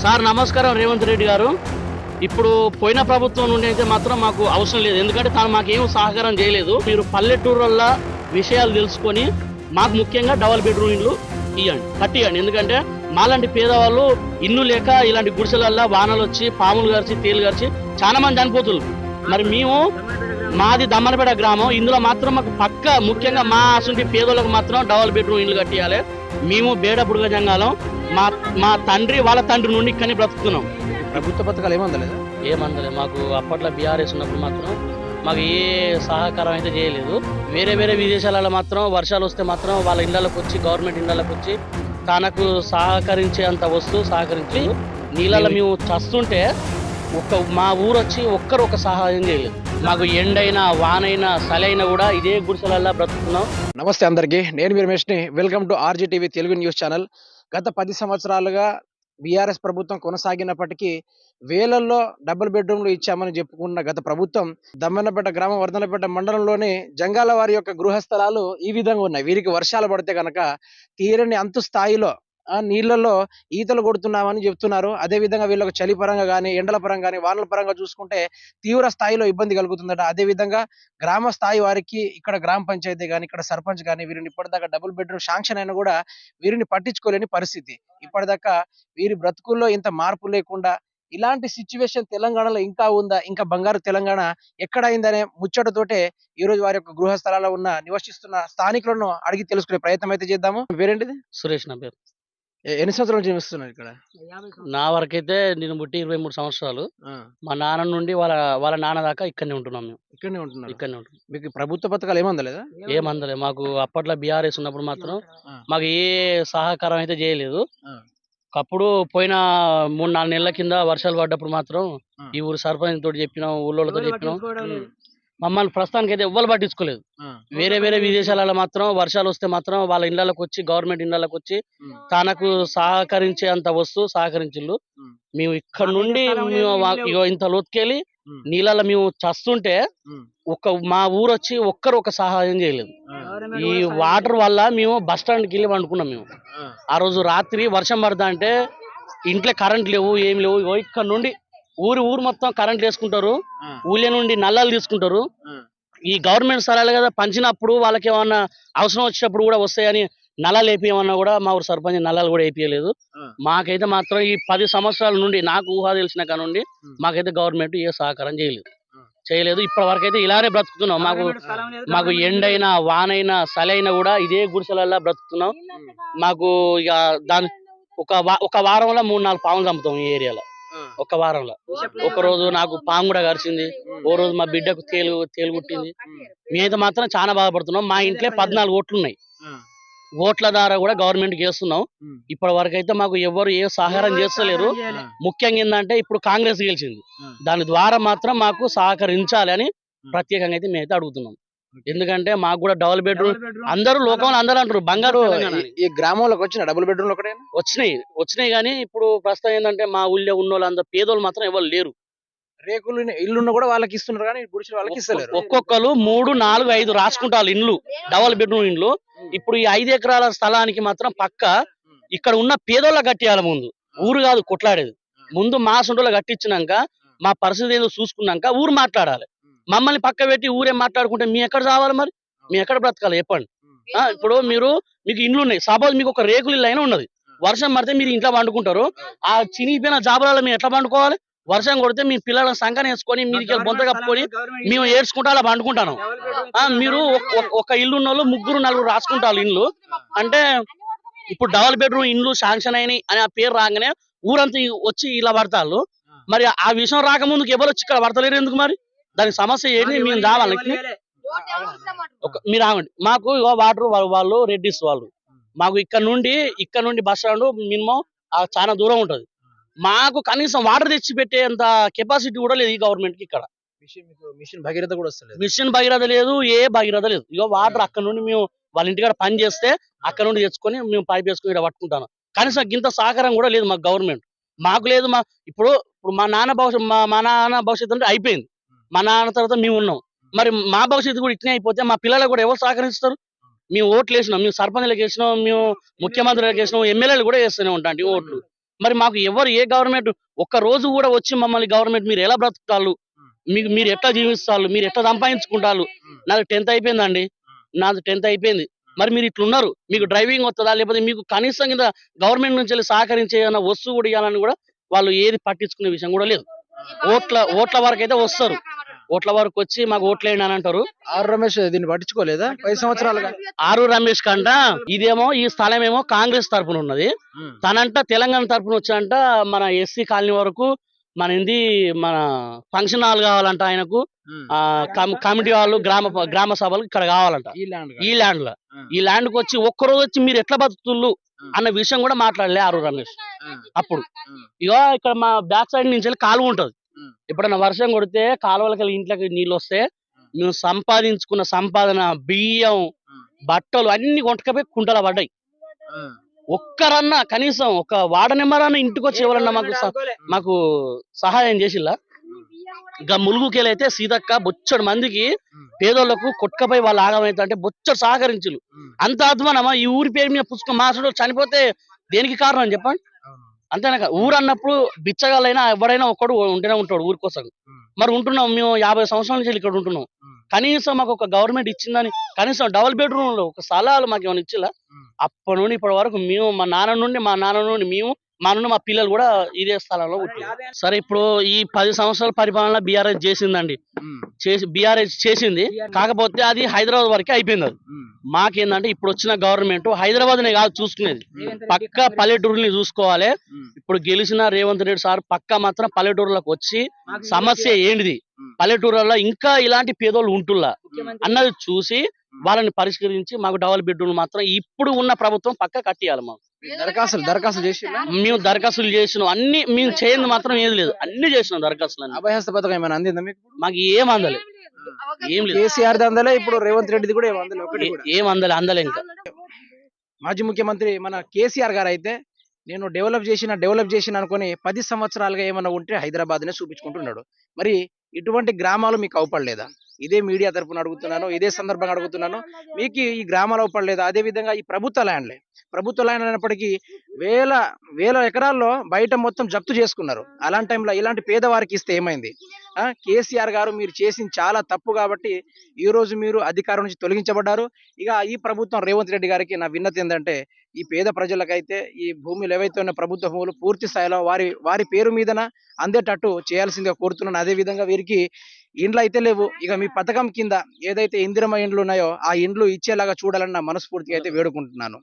Sir నమస్కారం రేవంత్ రెడ్డి గారు. ఇప్పుడు పోయిన ప్రభుత్వం నుండి అయితే మాత్రం మాకు అవసరం లేదు, ఎందుకంటే తాను మాకేం సహకారం చేయలేదు. మీరు పల్లెటూరుల విషయాలు తెలుసుకొని మాకు ముఖ్యంగా డబల్ బెడ్రూమ్ ఇల్లు కట్టియండి. ఎందుకంటే మాలాంటి పేదవాళ్ళు ఇల్లు లేక ఇలాంటి గుడిసెలల్లో వానలు వచ్చి పాములు గరిచి తేలు గరిచి చాలా మంది చనిపోతున్నారు. మరి మేము మాది దమ్మనపేట గ్రామం, ఇందులో మాత్రం మాకు పక్క ముఖ్యంగా మా అసలు పేదోళ్ళకు మాత్రం డబల్ బెడ్రూమ్ ఇల్లు కట్టియాలి. మేము బేడ బుడుగ జంగాలం మా తండ్రి వాళ్ళ తండ్రి నుండి ఇక్కడిని బ్రతుకుతున్నాం. ప్రభుత్వ పథకాలు ఏమందలేదు. మాకు అప్పట్లో బీఆర్ఎస్ ఉన్నప్పుడు మాత్రం మాకు ఏ సహకారం అయితే చేయలేదు. వేరే విదేశాలలో మాత్రం వర్షాలు వస్తే మాత్రం వాళ్ళ ఇళ్ళకి వచ్చి గవర్నమెంట్ ఇళ్ళకి వచ్చి తనకు సహకరించే అంత వస్తువు సహకరించి నీళ్ళలో మేము చస్తుంటే మా ఊరు వచ్చి ఒక్కరు ఒక సహాయం చేయలేదు. మాకు ఎండైనా వానైనా సలైనా కూడా ఇదే గుడిసెలల్లో బ్రతుకుతున్నాం. నమస్తే అందరికీ, నేను మీ రమేష్ని. Welcome to RGTV Telugu news channel. గత 10 సంవత్సరాలుగా బీఆర్ఎస్ ప్రభుత్వం కొనసాగినప్పటికీ వేలల్లో డబుల్ బెడ్రూమ్లు ఇచ్చామని చెప్పుకున్న గత ప్రభుత్వం దమ్మన్నపేట గ్రామం వర్ధనపేట మండలంలోని జంగాల వారి యొక్క గృహ స్థలాలు ఈ విధంగా ఉన్నాయి. వీరికి వర్షాలు పడితే కనుక తీరని అంతు స్థాయిలో నీళ్లలో ఈతలు కొడుతున్నామని చెప్తున్నారు. అదే విధంగా వీళ్ళకు చలి పరంగా కానీ ఎండల పరంగా కానీ వానల పరంగా చూసుకుంటే తీవ్ర స్థాయిలో ఇబ్బంది కలుగుతుందట. అదే విధంగా గ్రామ స్థాయి వారికి ఇక్కడ గ్రామ పంచాయతీ కానీ ఇక్కడ సర్పంచ్ కానీ వీరిని ఇప్పటిదాకా డబుల్ బెడ్రూమ్ శాంక్షన్ అయినా కూడా వీరిని పట్టించుకోలేని పరిస్థితి. ఇప్పటిదాకా వీరి బ్రతుకుల్లో ఇంత మార్పు లేకుండా ఇలాంటి సిచ్యువేషన్ తెలంగాణలో ఇంకా ఉందా, ఇంకా బంగారు తెలంగాణ ఎక్కడైందనే ముచ్చటతోటే ఈ రోజు వారి యొక్క గృహ స్థలాల్లో ఉన్న నివసిస్తున్న స్థానికులను అడిగి తెలుసుకునే ప్రయత్నం అయితే చేద్దాము. పేరేంటిది? సురేష్ నా పేరు. ఎన్ని సంవత్సరాలు జీవిస్తున్నారు ఇక్కడ? నా వరకైతే నేను పుట్టి 23 సంవత్సరాలు. మా నాన్న నుండి వాళ్ళ నాన్న దాకా ఇక్కడనే ఉంటున్నాం. మేము ఇక్కడనే ఉంటున్నాం. మీకు ప్రభుత్వ పథకాలు ఏమందలేదా? ఏమందలే. మాకు అప్పట్లో బీఆర్ఎస్ ఉన్నప్పుడు మాత్రం మాకు ఏ సహకారం అయితే చేయలేదు. అప్పుడు పోయిన 3-4 నెలల కింద వర్షాలు పడ్డప్పుడు మాత్రం ఈ ఊరు సర్పంచ్ తోటి చెప్పినాం, ఊళ్ళోతో చెప్పినాం. మమ్మల్ని ప్రస్తుతానికి అయితే ఎవ్వరు పట్టించుకోలేదు. వేరే విదేశాలలో మాత్రం వర్షాలు వస్తే మాత్రం వాళ్ళ ఇళ్ళకి వచ్చి గవర్నమెంట్ ఇళ్ళకి వచ్చి తనకు సహకరించే అంత వస్తువు సహకరించిళ్ళు. మేము ఇక్కడ నుండి ఇంత లోతుకెళ్ళి నీళ్ళలో మేము చస్తుంటే మా ఊరు వచ్చి ఒక్కరు ఒక సహాయం చేయలేదు. ఈ వాటర్ వల్ల మేము బస్ స్టాండ్కి వెళ్ళి వండుకున్నాం. మేము ఆ రోజు రాత్రి వర్షం పడతా అంటే ఇంట్లో కరెంట్ లేవు, ఏం లేవు. ఇక్కడ నుండి ఊరు మొత్తం కరెంట్ వేసుకుంటారు, ఊళ్ళ నుండి నల్లాలు తీసుకుంటారు. ఈ గవర్నమెంట్ స్థలాలు కదా పంచినప్పుడు వాళ్ళకి ఏమన్నా అవసరం వచ్చినప్పుడు కూడా వస్తాయని నల్లాలు వేపియమన్నా కూడా మా ఊరు సర్పంచ్ నల్లాలు కూడా వేపియలేదు. మాకైతే మాత్రం ఈ 10 సంవత్సరాల నుండి నాకు ఊహ తెలిసిన కాడ నుండి మాకైతే గవర్నమెంట్ ఏ సహకారం చేయలేదు. ఇప్పటి వరకు అయితే ఇలానే బ్రతుకుతున్నాం. మాకు ఎండైనా వానైనా సలైనా కూడా ఇదే గుడిసెలల్లో బ్రతుకుతున్నాం. మాకు ఇక దాని ఒక వారంలో 3-4 పాములు చంపుతాం ఈ ఏరియాలో. ఒక వారంలో ఒక రోజు నాకు పాము కూడా కరిచింది, ఓ రోజు మా బిడ్డకు తేలు కుట్టింది. మేమైతే మాత్రం చాలా బాధపడుతున్నాం. మా ఇంట్లో 14 ఓట్లు ఉన్నాయి. ఓట్ల ద్వారా కూడా గవర్నమెంట్ చేస్తున్నాం. ఇప్పటి వరకు అయితే మాకు ఎవరు ఏ సహకారం చేస్తలేరు. ముఖ్యంగా ఏంటంటే ఇప్పుడు కాంగ్రెస్ గెలిచింది, దాని ద్వారా మాత్రం మాకు సహకరించాలి అని ప్రత్యేకంగా అయితే మేమైతే అడుగుతున్నాం. ఎందుకంటే మాకు కూడా డబుల్ బెడ్రూమ్ అందరూ లోకంలో అందరూ అంటారు బంగారు. ఈ గ్రామంలోకి వచ్చిన డబుల్ బెడ్రూమ్ ఒకటే వచ్చినాయి కానీ ఇప్పుడు ప్రస్తుతం ఏంటంటే మా ఊళ్ళో ఉన్న వాళ్ళందరూ పేదోళ్ళు మాత్రం ఎవరు లేరు. రేకులు ఇల్లు కూడా వాళ్ళకి ఇస్తున్నారు కానీ గుడిసెలు వాళ్ళకి ఇస్తలేరు. ఒక్కొక్కరు 3, 4, 5 రాసుకుంటారు ఇండ్లు, డబుల్ బెడ్రూమ్ ఇండ్లు. ఇప్పుడు ఈ 5 ఎకరాల స్థలానికి మాత్రం పక్క ఇక్కడ ఉన్న పేదోళ్ళ కట్టియాలి. ముందు ఊరు కాదు కొట్లాడేది, ముందు మా సొంటలో కట్టించినాక మా పరిస్థితి ఏదో చూసుకున్నాక ఊరు మాట్లాడాలి. మమ్మల్ని పక్క పెట్టి ఊరే మాట్లాడుకుంటే మీ ఎక్కడ రావాలి, మరి మీ ఎక్కడ బ్రతకాలి చెప్పండి. ఇప్పుడు మీకు ఇండ్లు ఉన్నాయి, సపోజ్ మీకు ఒక రేకులు ఇల్లు అయినా ఉన్నది, వర్షం పడితే మీరు ఇంట్లో పండుకుంటారు. ఆ చినిగిపోయిన జాబులలో మీరు ఎట్లా పండుకోవాలి? వర్షం కొడితే మీ పిల్లల సంకన వేసుకొని మీదికి బొంత కప్పుకొని మేము ఏడ్చుకుంటా అలా పండుకుంటాను. మీరు ఒక ఇల్లు ఉన్న వాళ్ళు 3-4 రాసుకుంటారు ఇండ్లు. అంటే ఇప్పుడు డబుల్ బెడ్రూమ్ ఇండ్లు శాంక్షన్ అయినాయి అని ఆ పేరు రాగానే ఊరంతా వచ్చి ఇలా పడతారు. మరి ఆ విషయం రాకముందుకు ఎవరు వచ్చి ఇక్కడ పడతలేరు ఎందుకు? మరి దానికి సమస్య ఏంటి? మేము కావాలి మీరు ఆగండి. మాకు వాటర్ వాళ్ళు రెడ్డిస్ వాళ్ళు మాకు ఇక్కడ నుండి బస్ స్టాండ్ మినిమం చాలా దూరం ఉంటది. మాకు కనీసం వాటర్ తెచ్చి పెట్టేంత కెపాసిటీ కూడా లేదు ఈ గవర్నమెంట్ కి. ఇక్కడ మిషన్ భగీరథ కూడా వస్తలేదు. మిషన్ భగీరథ లేదు, ఏ భగీరథ లేదు. ఇక వాటర్ అక్కడ నుండి మేము వాళ్ళ ఇంటికాడ పని చేస్తే అక్కడ నుండి తెచ్చుకొని మేము పైప్ వేసుకుని ఇక్కడ పట్టుకుంటాను. కనీసం ఇంత సహకారం కూడా లేదు మాకు గవర్నమెంట్. మాకు లేదు. ఇప్పుడు మా నాన్న భవిష్యత్తు అంటే అయిపోయింది. మా నాన్న తర్వాత మేము ఉన్నాం. మరి మా భవిష్యత్తు కూడా ఇట్నే అయిపోతే మా పిల్లలకు కూడా ఎవరు సహకరిస్తారు? మేము ఓట్లు వేసినాం, మేము సర్పంచ్లకు వేసినాం, మేము ముఖ్యమంత్రులకు వేసినాం, ఎమ్మెల్యేలు కూడా వేస్తూనే ఉంటాం ఓట్లు. మరి మాకు ఎవరు ఏ గవర్నమెంట్ ఒక్క రోజు కూడా వచ్చి మమ్మల్ని గవర్నమెంట్ మీరు ఎలా బ్రతుకుతారు, మీరు ఎట్లా జీవిస్తారు, మీరు ఎట్లా సంపాదించుకుంటారు. నాది 10th అయిపోయిందండి, నాది 10th అయిపోయింది. మరి మీరు ఇట్లున్నారు, మీకు డ్రైవింగ్ వస్తుందా, లేకపోతే మీకు కనీసం కింద గవర్నమెంట్ నుంచి వెళ్ళి సహకరించే ఏదైనా వస్తువు కూడా ఇవ్వాలని కూడా వాళ్ళు ఏది పట్టించుకునే విషయం కూడా లేదు. ఓట్ల వరకు అయితే వస్తారు, ఓట్ల వరకు వచ్చి మాకు ఓట్లేయండి అని అంటారు. ఆర్ రమేష్ దీన్ని పట్టించుకోలేదా 10 సంవత్సరాలుగా? ఆరు రమేష్ కంట ఇదేమో ఈ స్థలం ఏమో కాంగ్రెస్ తరపున ఉన్నది, తనంట తెలంగాణ తరపున వచ్చానంట మన ఎస్సీ కాలనీ వరకు మన ఫంక్షన్ హాల్ కావాలంట ఆయనకు, కమిటీ వాళ్ళు గ్రామ సభలు ఇక్కడ కావాలంట ఈ ల్యాండ్ లో. ఈ ల్యాండ్ కు వచ్చి ఒక్కరోజు వచ్చి మీరు ఎట్లా బతుకుతుళ్ళు అన్న విషయం కూడా మాట్లాడలే ఆరు రమేష్. అప్పుడు ఇక ఇక్కడ మా బ్యాక్ సైడ్ నుంచి వెళ్ళి కాలువ ఉంటది, ఎప్పుడైనా వర్షం కొడితే కాలువలకి ఇంట్లోకి నీళ్ళు వస్తే మేము సంపాదించుకున్న సంపాదన బియ్యం బట్టలు అన్ని కొంటకపోయి కుంటల పడ్డాయి. ఒక్కరన్నా కనీసం ఒక వార్డు నెంబర్ అన్న ఇంటికి వచ్చి ఎవరన్నా మాకు సహాయం చేసిల్లా? ఇంకా ములుగుకెళ్ళైతే సీతక్క బొచ్చడు మందికి పేదోళ్లకు కొట్టుకపోయి వాళ్ళు ఆగమైతే అంటే బొచ్చడు సహకరించులు. అంత అధ్వానమా ఈ ఊరి పేరు మీద పుస్తకం మాసుడు చనిపోతే దేనికి కారణం అని చెప్పండి. అంతేనా? ఊరు అన్నప్పుడు బిచ్చగాళ్ళైనా ఎవరైనా ఒక్కడు ఉంటేనే ఉంటాడు ఊరి కోసం. మరి ఉంటున్నాం మేము 50 సంవత్సరాల నుంచి ఇక్కడ ఉంటున్నాం, కనీసం మాకు ఒక గవర్నమెంట్ ఇచ్చిందని కనీసం డబుల్ బెడ్రూమ్ లో ఒక స్థలాలు మాకు ఏమైనా ఇచ్చిలా? అప్పటి నుండి ఇప్పటి వరకు మేము మా నాన్న నుండి మేము మా నుండి మా పిల్లలు కూడా ఇదే స్థలంలో పుట్టారు. సరే ఇప్పుడు ఈ 10 సంవత్సరాల పరిపాలన బీఆర్ఎస్ చేసిందండి, బీఆర్ఎస్ చేసింది. కాకపోతే అది హైదరాబాద్ వరకే అయిపోయింది. అది మాకేందంటే ఇప్పుడు వచ్చిన గవర్నమెంట్ హైదరాబాద్ నే కాదు చూసుకునేది, పక్క పల్లెటూరుని చూసుకోవాలి. ఇప్పుడు గెలిచిన రేవంత్ రెడ్డి సార్ పక్క మాత్రం పల్లెటూరులకు వచ్చి సమస్య ఏంటిది, పల్లెటూరులో ఇంకా ఇలాంటి పేదోళ్ళు ఉంటుల్లా అన్నది చూసి వాళ్ళని పరిష్కరించి మాకు డబుల్ బెడ్రూమ్ మాత్రం ఇప్పుడు ఉన్న ప్రభుత్వం పక్క కట్టియాలి. మాకు దరఖాస్తులు చేసి మేము దరఖాస్తులు చేసినాం, అన్ని మేము చేయండి మాత్రం ఏది లేదు, అన్ని చేసినాం దరఖాస్తులు. అభయహస్త పథకం ఏమైనా అందిందా మీకు? మాకు ఏం అందలేదు, ఏం లేదు. కేసీఆర్ అందలే, ఇప్పుడు రేవంత్ రెడ్డిది కూడా ఏం అందలే ఇంకా. మాజీ ముఖ్యమంత్రి మన కేసీఆర్ గారు అయితే నేను డెవలప్ చేసిన అనుకుని 10 సంవత్సరాలుగా ఏమన్నా ఉంటే హైదరాబాద్ నే చూపించుకుంటున్నాడు. మరి ఇటువంటి గ్రామాలు మీకు అవపడలేదా? ఇదే మీడియా తరపున అడుగుతున్నాను, ఇదే సందర్భంగా అడుగుతున్నాను, మీకు ఈ గ్రామాలు అవపడలేదా? అదే విధంగా ఈ ప్రభుత్వ ల్యాండ్ అయినప్పటికీ వేల ఎకరాల్లో బయట మొత్తం జప్తు చేసుకున్నారు. అలాంటి టైంలో ఇలాంటి పేదవారికి ఇస్తే ఏమైంది? కేసీఆర్ గారు మీరు చేసింది చాలా తప్పు కాబట్టి ఈ రోజు మీరు అధికారం నుంచి తొలగించబడ్డారు. ఇక ఈ ప్రభుత్వం రేవంత్ రెడ్డి గారికి నా విన్నతి ఏంటంటే ఈ పేద ప్రజలకైతే ఈ భూములు ఏవైతే ఉన్న ప్రభుత్వ భూములు పూర్తి స్థాయిలో వారి పేరు మీదన అందేటట్టు చేయాల్సిందిగా కోరుతున్నాను. అదే విధంగా వీరికి ఇండ్లు అయితే లేవు, ఇక మీ పథకం కింద ఏదైతే ఇందిరమ్మ ఇండ్లు ఉన్నాయో ఆ ఇండ్లు ఇచ్చేలాగా చూడాలని నా మనస్ఫూర్తిగా అయితే వేడుకుంటున్నాను.